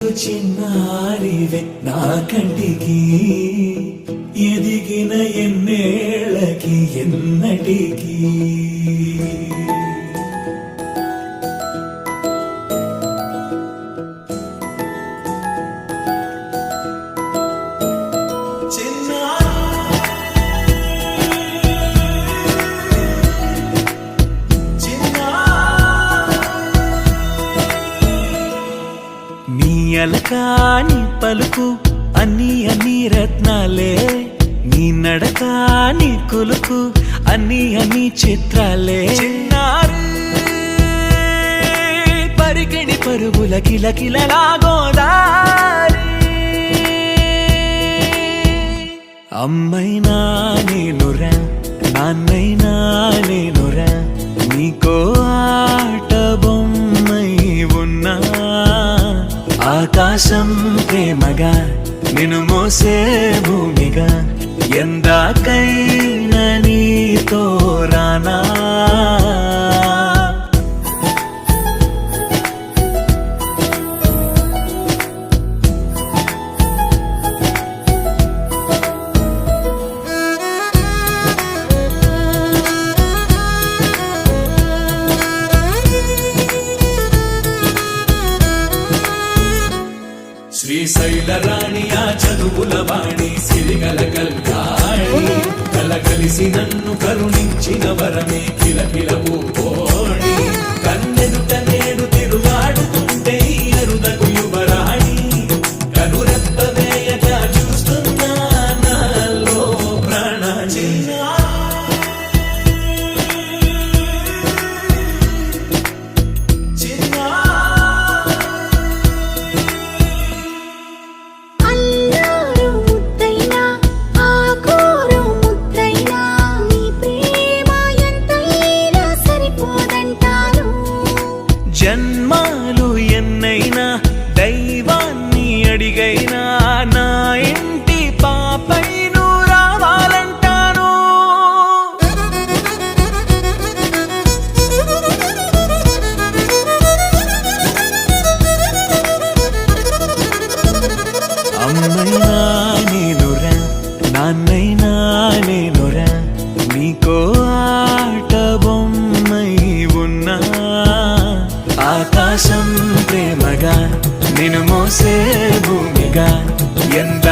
చిన్నారివే నా కంటికి ఎదిగిన ఎన్నేళ్ళకి ఎన్నటికి అలకాని పలుకు అన్ని రత్నాలే నీ నడకాని కులుకు అన్ని చిత్రాలే చిన్నారు పరికిణి పరుగుల కిలకిలలాగోదారి అమ్మైనా నేనురా నాన్నైనా నేనురా నీకో ఆట బొమ్మై ఉన్నా ఆకాశం ప్రేమగా నిన్ను మోసే భూమిగా ఎందాకైనా నీతో రానా శ్రీశైల రాణి ఆ చదువుల వాణి సిరిగల కల్యాణి కలగలిసి నన్ను కరుణించిన వరమే కిలకిలవు కోణి కన్నెదుట నేడు తిరుగాడుతుంటే అరుదకు యువరాణి కనురెప్ప వేయగా చూస్తున్నా నాలో ప్రాణ జన్మాలు ఎన్నైనా దైవాన్ని అడిగైనా నా ఇంటి పాపై నువ్వు రావాలంటాను అమ్మైనా నేనురా నాన్నైనా నేనురా నీకో ఆట బొమ్మై ఉన్నా ఆకాశం ప్రేమగా నిన్ను మోసే భూమిగా ఎంత